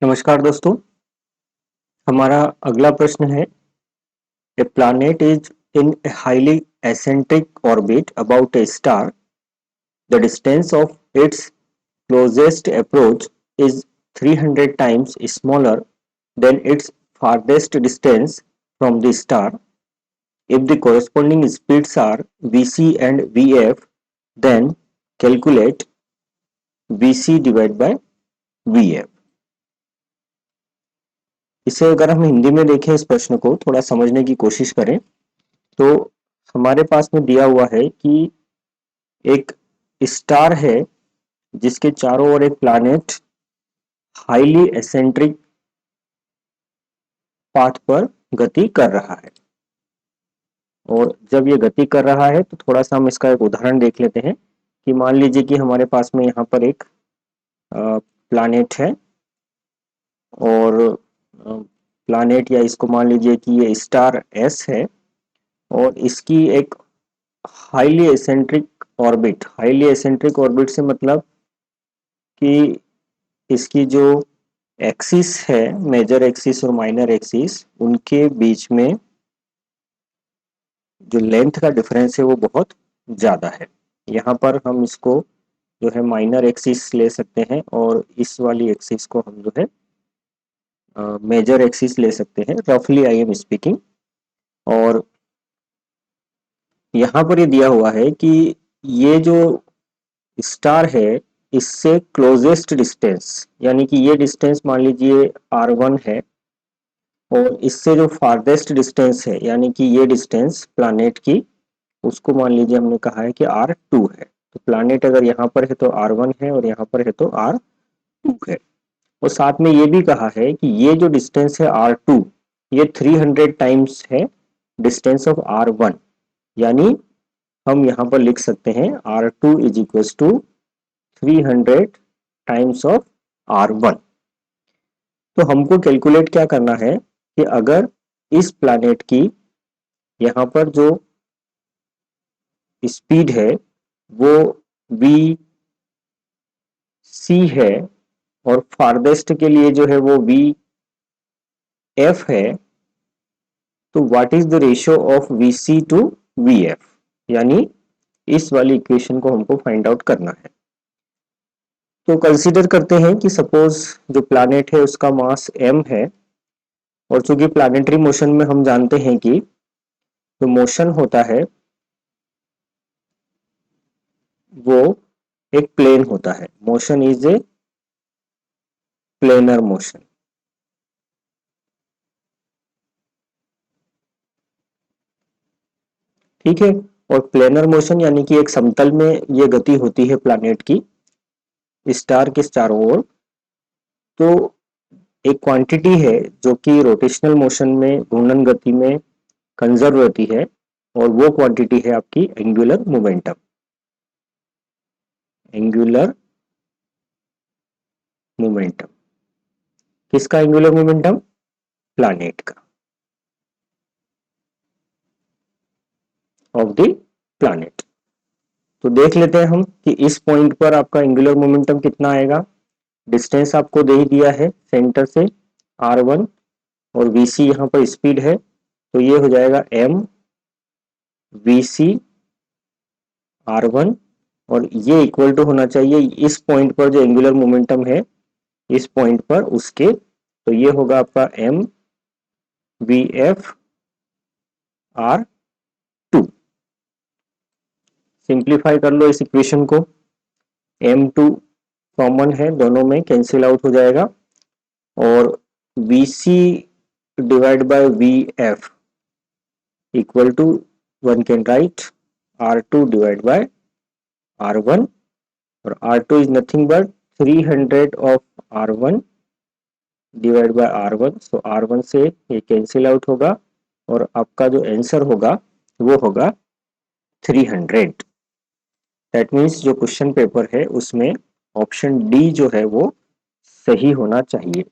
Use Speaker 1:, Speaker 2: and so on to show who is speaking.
Speaker 1: नमस्कार दोस्तों। हमारा अगला प्रश्न है, a planet is in a highly eccentric orbit about a star. The distance of its closest approach is 300 times smaller than its farthest distance from the star. If the corresponding speeds are vc and vf, then calculate vc divided by vf। इसे अगर हम हिंदी में देखें, इस प्रश्न को थोड़ा समझने की कोशिश करें तो हमारे पास में दिया हुआ है कि एक स्टार है जिसके चारों ओर एक प्लैनेट हाईली एसेंट्रिक पाथ पर गति कर रहा है। और जब ये गति कर रहा है तो थोड़ा सा हम इसका एक उदाहरण देख लेते हैं कि मान लीजिए कि हमारे पास में यहाँ पर एक प्लैनेट है और प्लैनेट, या इसको मान लीजिए कि ये स्टार एस है और इसकी एक हाईली एसेंट्रिक ऑर्बिट से मतलब कि इसकी जो एक्सिस है, मेजर एक्सिस और माइनर एक्सिस, उनके बीच में जो लेंथ का डिफरेंस है वो बहुत ज्यादा है। यहाँ पर हम इसको जो है माइनर एक्सिस ले सकते हैं और इस वाली एक्सिस को हम जो है मेजर एक्सिस ले सकते हैं, रफली आई एम स्पीकिंग। और यहाँ पर ये दिया हुआ है कि ये जो स्टार है इससे क्लोजेस्ट डिस्टेंस, यानी कि ये डिस्टेंस मान लीजिए r1 है और इससे जो फारदेस्ट डिस्टेंस है यानी कि ये डिस्टेंस प्लैनेट की, उसको मान लीजिए हमने कहा है कि r2 है। तो प्लैनेट अगर यहाँ पर है तो r1 है और यहाँ पर है तो r2 है। और साथ में ये भी कहा है कि ये जो डिस्टेंस है r2, ये 300 टाइम्स है डिस्टेंस ऑफ r1। यानी हम यहाँ पर लिख सकते हैं r2 is equal to 300 times of r1। तो हमको कैलकुलेट क्या करना है कि अगर इस प्लैनेट की यहाँ पर जो स्पीड है वो v c है और फारदेस्ट के लिए जो है वो v f है, तो what is the ratio of vc to vf, यानी इस वाली इक्वेशन को हमको फाइंड आउट करना है। तो कंसीडर करते हैं कि सपोज जो प्लैनेट है उसका मास m है और चूंकि प्लैनेटरी मोशन में हम जानते हैं कि जो मोशन होता है वो एक प्लेन होता है। Motion is a planar motion. ठीक है, और प्लेनर मोशन यानी कि एक समतल में ये गति होती है प्लैनेट की स्टार के चारों ओर। तो एक क्वांटिटी है जो कि रोटेशनल मोशन में, घूर्णन गति में कंजर्व रहती है, और वो क्वांटिटी है आपकी एंगुलर मोमेंटम। एंगुलर मोमेंटम किसका? एंगुलर मोमेंटम प्लैनेट का, ऑफ द प्लैनेट। तो देख लेते हैं हम कि इस पॉइंट पर आपका एंगुलर मोमेंटम कितना आएगा। डिस्टेंस आपको दे ही दिया है सेंटर से r1 और vc यहाँ पर स्पीड है, तो ये हो जाएगा m vc r1, और ये इक्वल टू होना चाहिए इस पॉइंट पर जो एंगुलर मोमेंटम है इस पॉइंट पर उसके, तो ये होगा आपका m vf r2। सिंप्लीफाई कर लो इस इक्वेशन को, m2 कॉमन है, दोनों में कैंसिल आउट हो जाएगा, और vc divide by vf equal to one can write r2 divide by r1, और r2 is nothing but 300 of r1 divide by r1। So r1 से ये कैंसिल आउट होगा और आपका जो आंसर होगा वो होगा 300। दैट मीन्स जो क्वेश्चन पेपर है उसमें ऑप्शन डी जो है वो सही होना चाहिए।